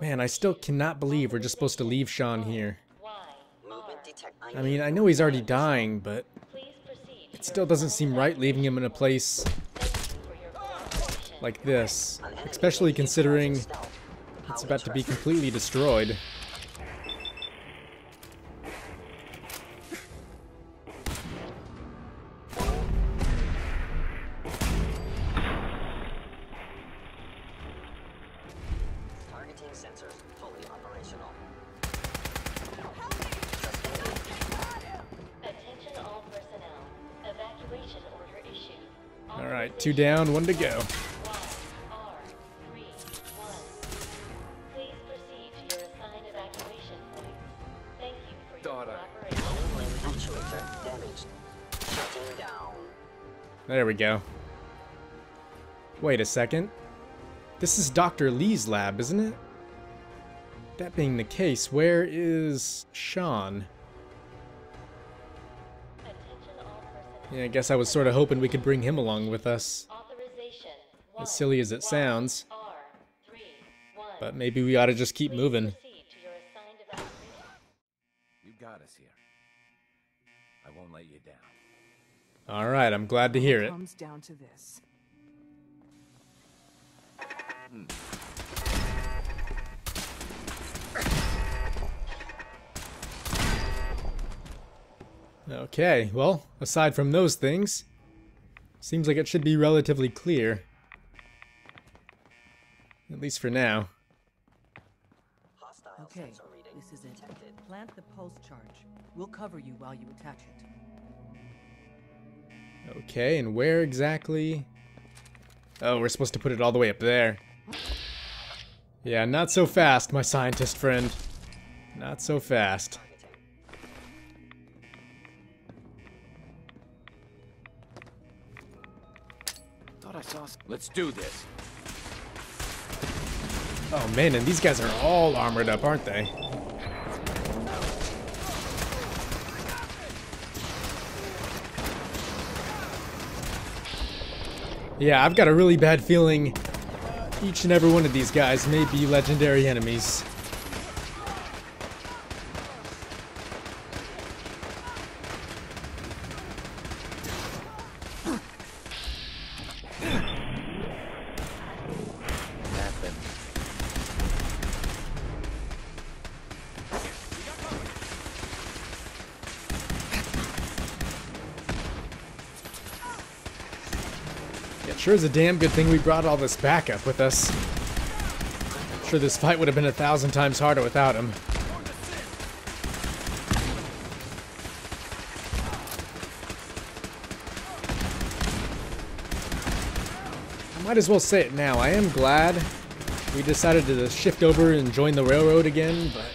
Man, I still cannot believe we're just supposed to leave Sean here. I mean, I know he's already dying, but it still doesn't seem right leaving him in a place like this, especially considering it's about to be completely destroyed. Alright, 2 down, 1 to go. There we go. Wait a second. This is Dr. Lee's lab, isn't it? That being the case, where is Sean? Yeah, I guess I was sort of hoping we could bring him along with us. As silly as it sounds. But maybe we ought to just keep moving. You got us here. I won't let you down. Alright, I'm glad to hear it. Comes down to this. Okay, well, aside from those things, seems like it should be relatively clear. At least for now. Okay, this is it. Plant the pulse charge. We'll cover you while you attach it. Okay, and where exactly? Oh, we're supposed to put it all the way up there. Yeah, not so fast, my scientist friend. Not so fast. Thought I saw. Let's do this. Oh man, and these guys are all armored up, aren't they? Yeah, I've got a really bad feeling each and every one of these guys may be legendary enemies. Sure is a damn good thing we brought all this backup with us. I'm sure this fight would have been 1,000 times harder without him. I might as well say it now. I am glad we decided to shift over and join the railroad again, but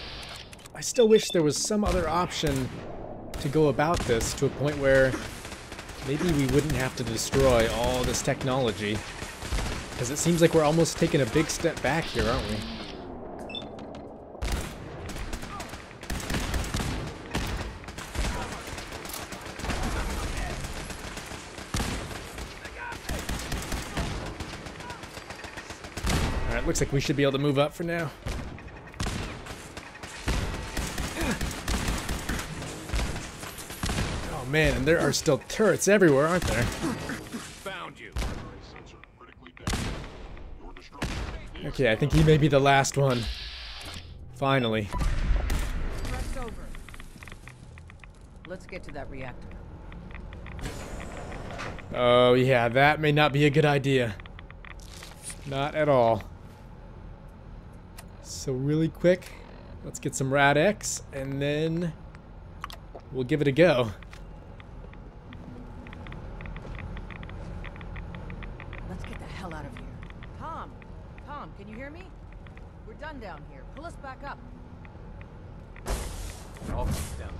I still wish there was some other option to go about this to a point where maybe we wouldn't have to destroy all this technology. Because it seems like we're almost taking a big step back here, aren't we? Alright, looks like we should be able to move up for now. Man, and there are still turrets everywhere, aren't there? Found you. Okay, I think he may be the last one. Finally. Press over. Let's get to that reactor. Oh yeah, that may not be a good idea. Not at all. So really quick, let's get some Rad-X, and then we'll give it a go. Tom, can you hear me? We're done down here. Pull us back up. All comes down.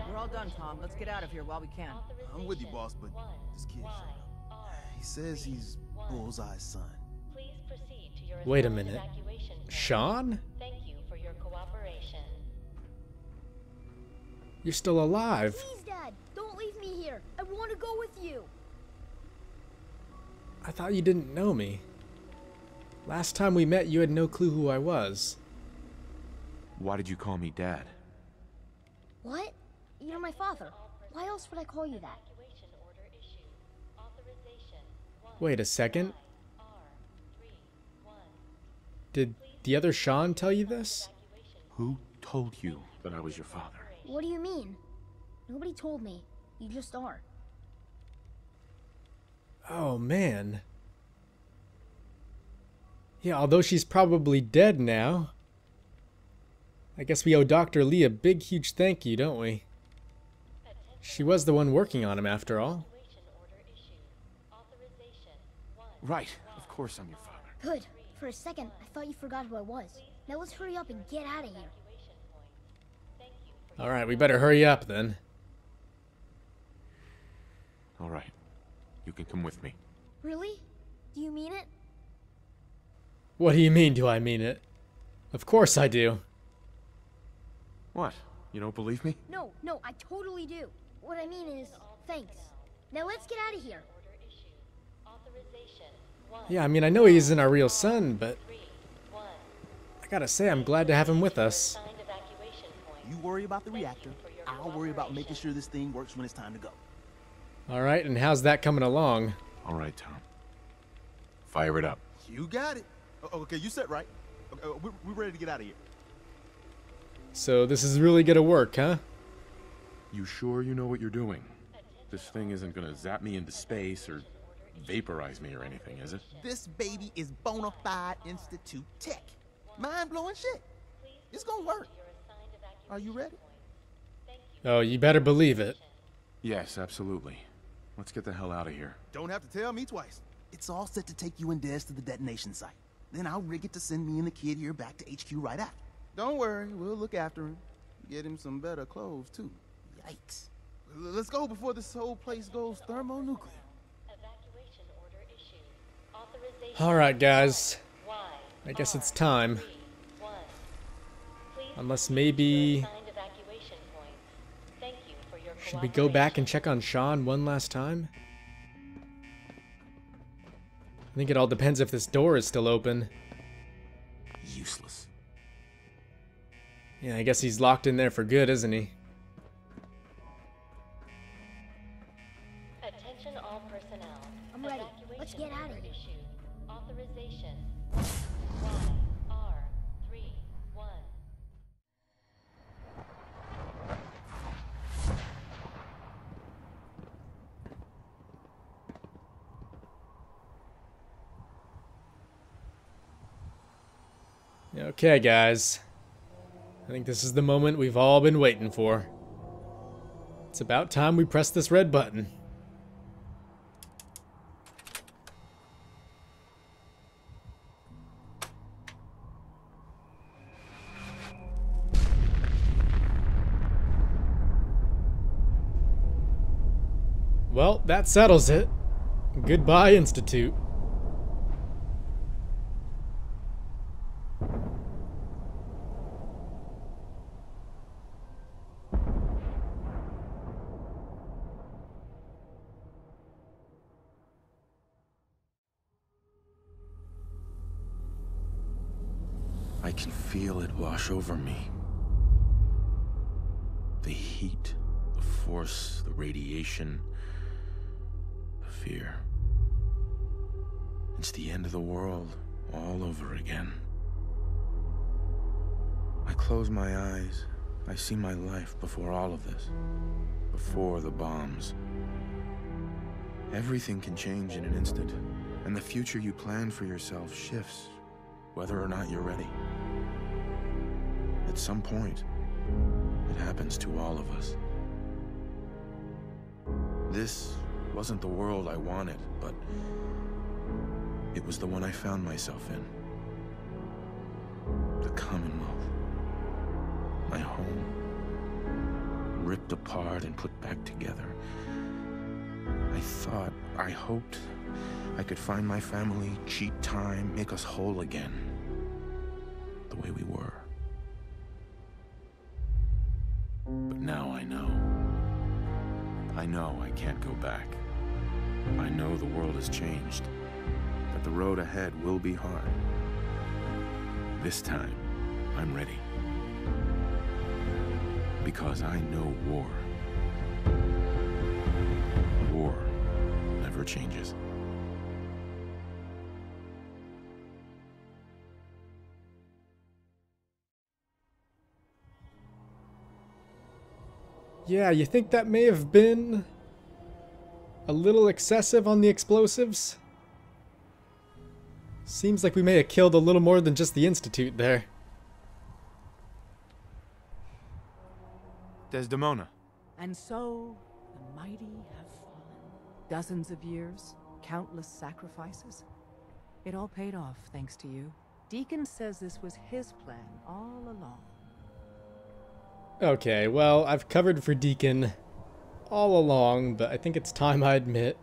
We're all done, Tom. Let's get out of here while we can. I'm with you, boss, but this kid, he says he's Bullseye's son. Wait a minute. Sean? You're still alive. Please, Dad, don't leave me here. I want to go with you. I thought you didn't know me. Last time we met, you had no clue who I was. Why did you call me Dad? What? You're my father. Why else would I call you that? Wait a second. Did the other Sean tell you this? Who told you that I was your father? What do you mean? Nobody told me. You just are. Oh, man. Yeah, although she's probably dead now, I guess we owe Dr. Lee a big, huge thank you, don't we? She was the one working on him, after all. Right, of course I'm your father. Good. For a second, I thought you forgot who I was. Now let's hurry up and get out of here. Alright, we better hurry up then. Alright, you can come with me. Really? Do you mean it? What do you mean, do I mean it? Of course I do. What? You don't believe me? No, I totally do. What I mean is, thanks. Now let's get out of here. Yeah, I mean, I know he isn't our real son, but I gotta say, I'm glad to have him with us. You worry about the reactor. I'll worry about making sure this thing works when it's time to go. Alright, and how's that coming along? Alright, Tom. Fire it up. You got it. Okay, you set right. We're ready to get out of here. So this is really gonna work, huh? You sure you know what you're doing? This thing isn't gonna zap me into space or vaporize me or anything, is it? This baby is bona fide Institute tech. Mind-blowing shit. It's gonna work. Are you ready? Oh, you better believe it. Yes, absolutely. Let's get the hell out of here. Don't have to tell me twice. It's all set to take you and Des to the detonation site. Then I'll rig it to send me and the kid here back to HQ right after. Don't worry, we'll look after him. Get him some better clothes, too. Yikes. Let's go before this whole place goes thermonuclear. Alright, guys. I guess it's time. Unless maybe... Should we go back and check on Sean one last time? I think it all depends if this door is still open. Useless. Yeah, I guess he's locked in there for good, isn't he? Attention all personnel. I'm ready. Let's get out of here. Issued. Authorization. YR31. Okay, guys. I think this is the moment we've all been waiting for. It's about time we press this red button. Well, that settles it. Goodbye, Institute. I can feel it wash over me. The heat, the force, the radiation, the fear. It's the end of the world all over again. I close my eyes. I see my life before all of this. Before the bombs. Everything can change in an instant, and the future you plan for yourself shifts, whether or not you're ready. At some point, it happens to all of us. This wasn't the world I wanted, but it was the one I found myself in. The Commonwealth. My home. Ripped apart and put back together. I hoped I could find my family, cheat time, make us whole again. The way we were. But now I know. I know I can't go back. I know the world has changed. that the road ahead will be hard. This time, I'm ready. Because I know war. War never changes. Yeah, you think that may have been a little excessive on the explosives? Seems like we may have killed a little more than just the Institute there. Desdemona. And so, the mighty have fallen. Dozens of years, countless sacrifices. It all paid off, thanks to you. Deacon says this was his plan all along. Okay, well, I've covered for Deacon all along, but I think it's time I admit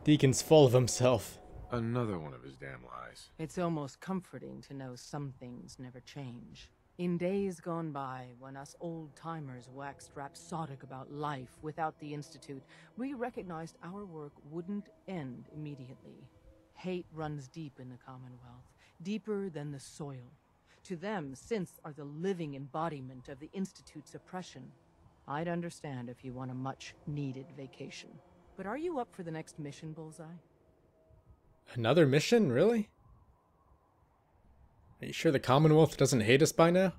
Deacon's full of himself. Another one of his damn lies. It's almost comforting to know some things never change. In days gone by, when us old-timers waxed rhapsodic about life without the Institute, we recognized our work wouldn't end immediately. Hate runs deep in the Commonwealth, deeper than the soil. To them, synths are the living embodiment of the Institute's oppression. I'd understand if you want a much-needed vacation. But are you up for the next mission, Bullseye? Another mission? Really? Are you sure the Commonwealth doesn't hate us by now?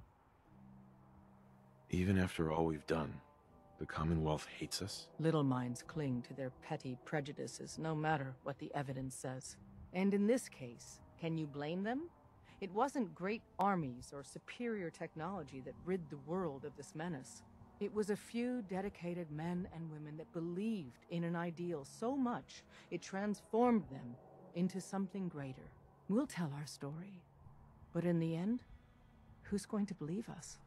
Even after all we've done, the Commonwealth hates us? Little minds cling to their petty prejudices, no matter what the evidence says. And in this case, can you blame them? It wasn't great armies or superior technology that rid the world of this menace. It was a few dedicated men and women that believed in an ideal so much it transformed them into something greater. We'll tell our story. But in the end, who's going to believe us?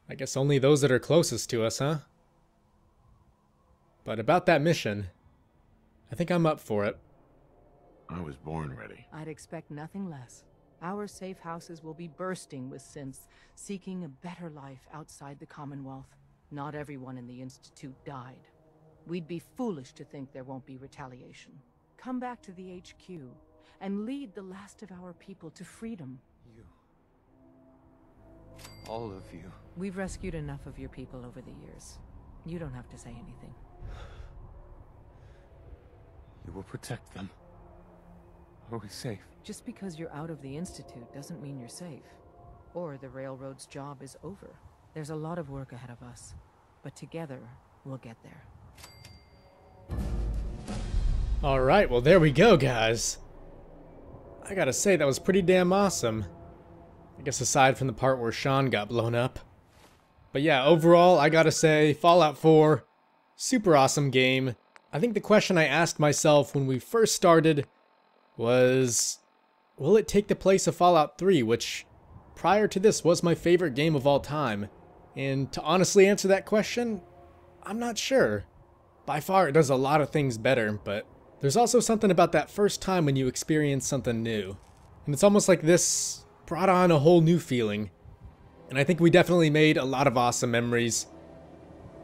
I guess only those that are closest to us, huh? But about that mission, I think I'm up for it. I was born ready. I'd expect nothing less. Our safe houses will be bursting with synths seeking a better life outside the Commonwealth. Not everyone in the Institute died. We'd be foolish to think there won't be retaliation. Come back to the HQ and lead the last of our people to freedom. You. All of you. We've rescued enough of your people over the years. You don't have to say anything. You will protect them. Are we safe? Just because you're out of the Institute doesn't mean you're safe. Or the Railroad's job is over. There's a lot of work ahead of us. But together, we'll get there. Alright, well there we go, guys. I gotta say, that was pretty damn awesome. I guess aside from the part where Sean got blown up. But yeah, overall, I gotta say, Fallout 4, super awesome game. I think the question I asked myself when we first started was, will it take the place of Fallout 3, which prior to this was my favorite game of all time? And to honestly answer that question, I'm not sure. By far, it does a lot of things better, but there's also something about that first time when you experience something new. And it's almost like this brought on a whole new feeling. And I think we definitely made a lot of awesome memories.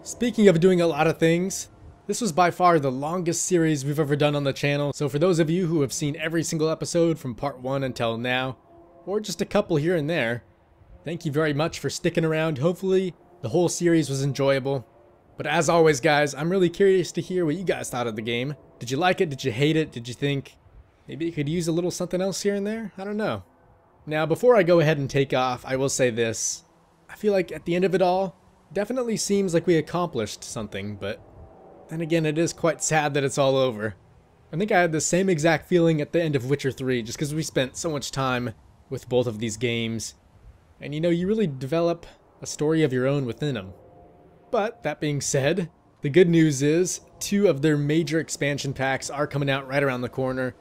Speaking of doing a lot of things, this was by far the longest series we've ever done on the channel, so for those of you who have seen every single episode from part 1 until now, or just a couple here and there, thank you very much for sticking around. Hopefully, the whole series was enjoyable. But as always, guys, I'm really curious to hear what you guys thought of the game. Did you like it? Did you hate it? Did you think maybe it could use a little something else here and there? I don't know. Now, before I go ahead and take off, I will say this. I feel like at the end of it all, definitely seems like we accomplished something, but then again, it is quite sad that it's all over. I think I had the same exact feeling at the end of Witcher 3, just because we spent so much time with both of these games. And you know, you really develop a story of your own within them. But, that being said, the good news is, 2 of their major expansion packs are coming out right around the corner.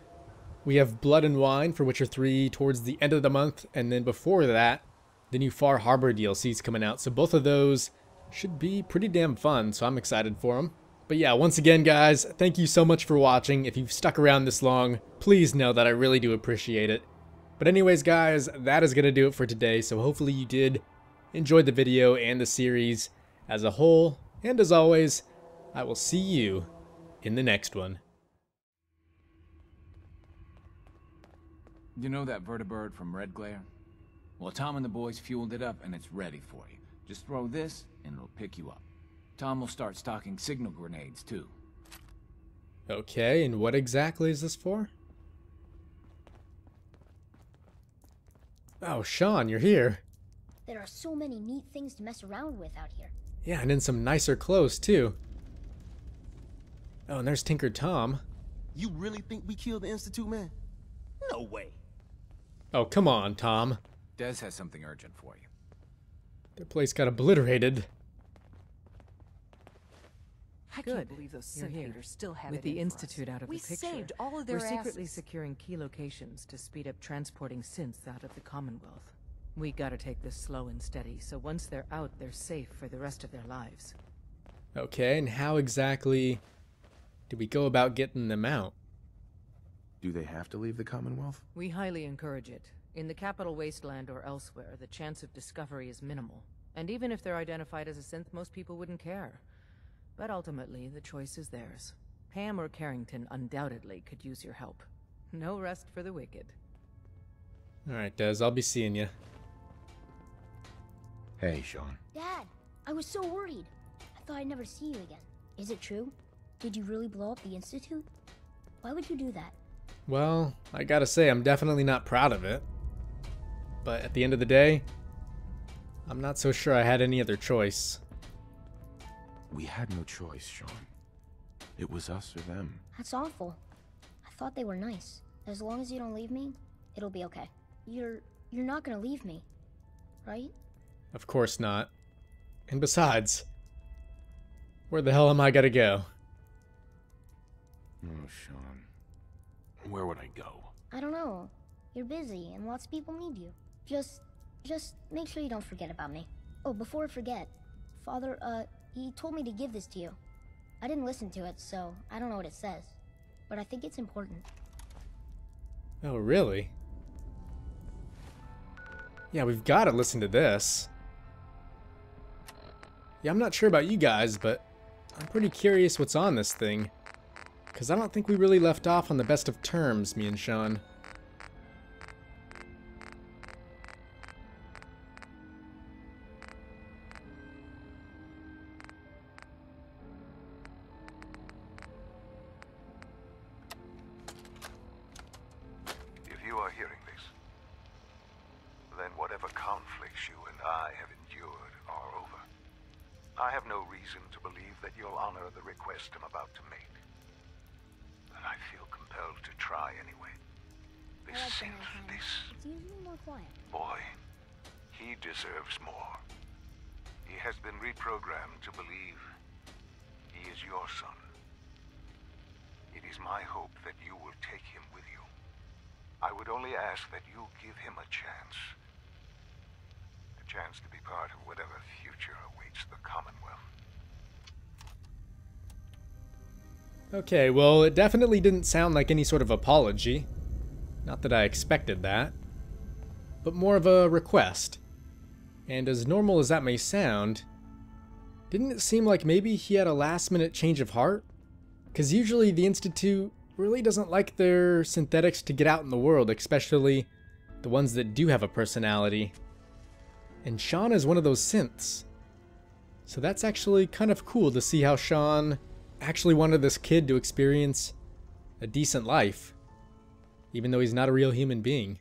We have Blood and Wine for Witcher 3 towards the end of the month, and then before that, the new Far Harbor DLC is coming out. So both of those should be pretty damn fun, so I'm excited for them. But yeah, once again, guys, thank you so much for watching. If you've stuck around this long, please know that I really do appreciate it. But anyways, guys, that is going to do it for today. So hopefully you did enjoy the video and the series as a whole. And as always, I will see you in the next one. You know that vertibird from Red Glare? Well, Tom and the boys fueled it up and it's ready for you. Just throw this and it'll pick you up. Tom will start stocking signal grenades too. Okay, and what exactly is this for? Oh, Sean, you're here. There are so many neat things to mess around with out here. Yeah, and in some nicer clothes, too. Oh, and there's Tinker Tom. You really think we killed the Institute, man? No way. Oh, come on, Tom. Des has something urgent for you. Their place got obliterated. I Good. can't believe those You're synth here. leaders still have With it the in for Institute us. out of We the picture, saved all of their we're secretly asses. securing key locations to speed up transporting synths out of the Commonwealth. We gotta take this slow and steady, so once they're out, they're safe for the rest of their lives. Okay, and how exactly do we go about getting them out? Do they have to leave the Commonwealth? We highly encourage it. In the Capital Wasteland or elsewhere, the chance of discovery is minimal. And even if they're identified as a synth, most people wouldn't care. But ultimately, the choice is theirs. Pam or Carrington undoubtedly could use your help. No rest for the wicked. Alright, Des, I'll be seeing you. Hey, Sean. Dad, I was so worried. I thought I'd never see you again. Is it true? Did you really blow up the Institute? Why would you do that? Well, I gotta say, I'm definitely not proud of it. But at the end of the day, I'm not so sure I had any other choice. We had no choice, Sean. It was us or them. That's awful. I thought they were nice. As long as you don't leave me, it'll be okay. You're not gonna leave me, right? Of course not. And besides, where the hell am I gonna go? Oh, Sean. Where would I go? I don't know. You're busy and lots of people need you. Just make sure you don't forget about me. Oh, before I forget, Father, he told me to give this to you. I didn't listen to it, so I don't know what it says. But I think it's important. Oh, really? Yeah, we've gotta listen to this. Yeah, I'm not sure about you guys, but I'm pretty curious what's on this thing. Because I don't think we really left off on the best of terms, me and Sean. If you are hearing this, then whatever conflicts you and I have endured are over. I have no reason to believe that you'll honor the request I'm about to make. And I feel compelled to try anyway. This synth, this It's usually more quiet. boy, he deserves more. He has been reprogrammed to believe he is your son. It is my hope that you will take him with you. I would only ask that you give him a chance. A chance to be part of whatever future awaits the Commonwealth. Okay, well, it definitely didn't sound like any sort of apology. Not that I expected that. But more of a request. And as normal as that may sound, didn't it seem like maybe he had a last-minute change of heart? Because usually the Institute really doesn't like their synthetics to get out in the world, especially the ones that do have a personality. And Sean is one of those synths. So that's actually kind of cool to see how Sean actually wanted this kid to experience a decent life, even though he's not a real human being.